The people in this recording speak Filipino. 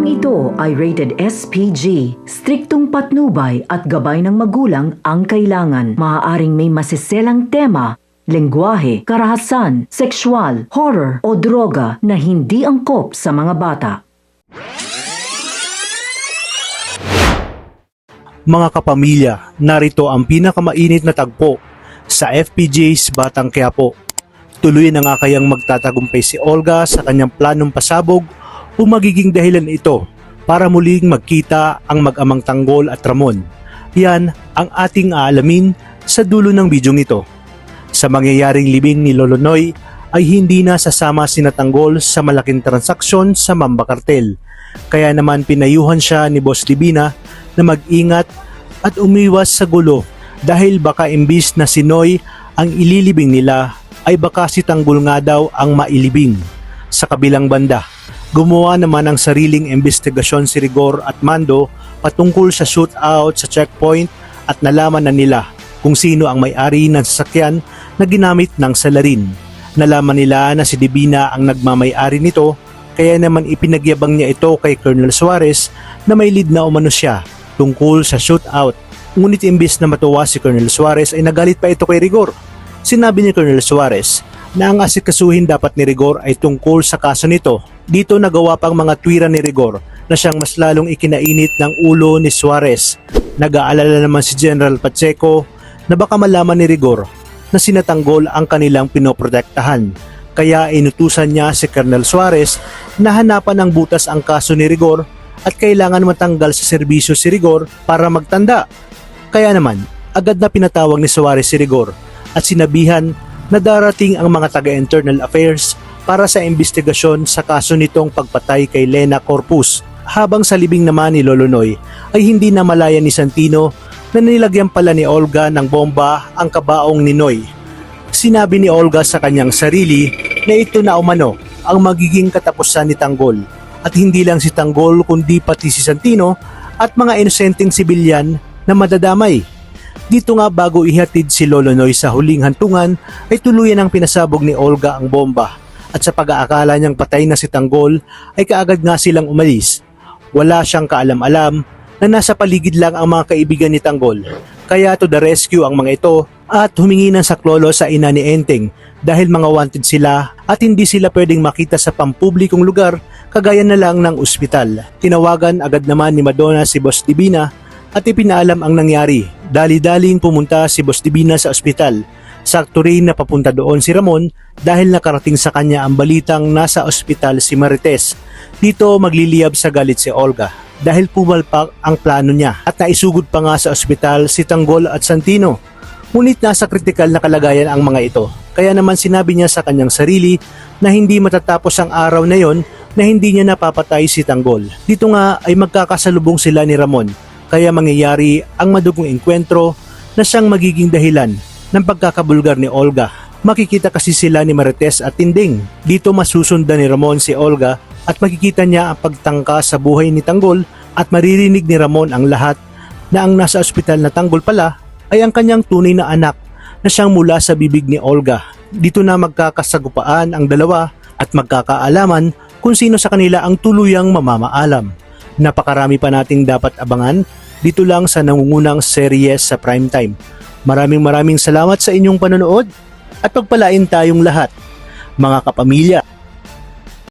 Programang ito ay rated SPG. Striktong patnubay at gabay ng magulang ang kailangan. Maaaring may masiselang tema, lengguwahe, karahasan, sexual, horror o droga na hindi angkop sa mga bata. Mga kapamilya, narito ang pinakamainit na tagpo sa FPJ's Batang Quiapo. Tuloy na nga kayang magtatagumpay si Olga sa kanyang planong pasabog o magiging dahilan ito para muling magkita ang mag-amang Tanggol at Ramon. Yan ang ating aalamin sa dulo ng bidyong ito. Sa mangyayaring libing ni Lolo Noy ay hindi na sasama sina Tanggol sa malaking transaksyon sa Mamba Cartel. Kaya naman pinayuhan siya ni Boss Divina na mag-ingat at umiwas sa gulo dahil baka imbis na si Noy ang ililibing nila ay baka si Tanggol nga daw ang mailibing. Sa kabilang banda, gumawa naman ng sariling investigasyon si Rigor at Mando patungkol sa shootout sa checkpoint at nalaman na nila kung sino ang may-ari ng sasakyan na ginamit ng salarin. Nalaman nila na si Divina ang nagmamay-ari nito kaya naman ipinagyabang niya ito kay Colonel Suarez na may lead na umano siya tungkol sa shootout. Ngunit imbis na matuwa si Colonel Suarez ay nagalit pa ito kay Rigor. Sinabi ni Colonel Suarez na ang asikasuhin dapat ni Rigor ay tungkol sa kaso nito. Dito nagawa pang mga twira ni Rigor na siyang mas lalong ikinainit ng ulo ni Suarez. Nag-aalala naman si General Pacheco na baka malaman ni Rigor na sina Tanggol ang kanilang pinoprotektahan. Kaya inutusan niya si Colonel Suarez na hanapan ng butas ang kaso ni Rigor at kailangan matanggal sa serbisyo si Rigor para magtanda. Kaya naman, agad na pinatawag ni Suarez si Rigor at sinabihan na darating ang mga taga-internal affairs para sa investigasyon sa kaso nitong pagpatay kay Lena Corpus. Habang sa libing naman ni Lolo Noy ay hindi na malaya ni Santino na nilagyan pala ni Olga ng bomba ang kabaong ni Noy. Sinabi ni Olga sa kanyang sarili na ito na umano ang magiging katapusan ni Tanggol. At hindi lang si Tanggol kundi pati si Santino at mga inosenteng sibilyan na madadamay. Dito nga bago ihatid si Lolo Noy sa huling hantungan ay tuluyan ang pinasabog ni Olga ang bomba. At sa pag-aakala niyang patay na si Tanggol ay kaagad nga silang umalis. Wala siyang kaalam-alam na nasa paligid lang ang mga kaibigan ni Tanggol. Kaya to the rescue ang mga ito at humingi ng saklolo sa ina ni Enteng dahil mga wanted sila at hindi sila pwedeng makita sa pampublikong lugar kagaya na lang ng ospital. Tinawagan agad naman ni Madonna si Boss Divina at ipinaalam ang nangyari. Dali-daling pumunta si Boss Divina sa ospital. Sakto rin na papunta doon si Ramon dahil nakarating sa kanya ang balitang nasa ospital si Marites. Dito magliliyab sa galit si Olga dahil pumalpak ang plano niya at naisugod pa nga sa ospital si Tanggol at Santino. Ngunit nasa kritikal na kalagayan ang mga ito. Kaya naman sinabi niya sa kanyang sarili na hindi matatapos ang araw na yon na hindi niya napapatay si Tanggol. Dito nga ay magkakasalubong sila ni Ramon. Kaya mangyayari ang madugong engkwentro na siyang magiging dahilan ng pagkakabulgar ni Olga. Makikita kasi sila ni Marites at Tinding. Dito masusundan ni Ramon si Olga at makikita niya ang pagtangka sa buhay ni Tanggol at maririnig ni Ramon ang lahat na ang nasa ospital na Tanggol pala ay ang kanyang tunay na anak na siyang mula sa bibig ni Olga. Dito na magkakasagupaan ang dalawa at magkakaalaman kung sino sa kanila ang tuluyang mamamaalam. Napakarami pa nating dapat abangan dito lang sa nangungunang series sa Primetime. Maraming salamat sa inyong panonood at pagpalain tayong lahat, mga kapamilya.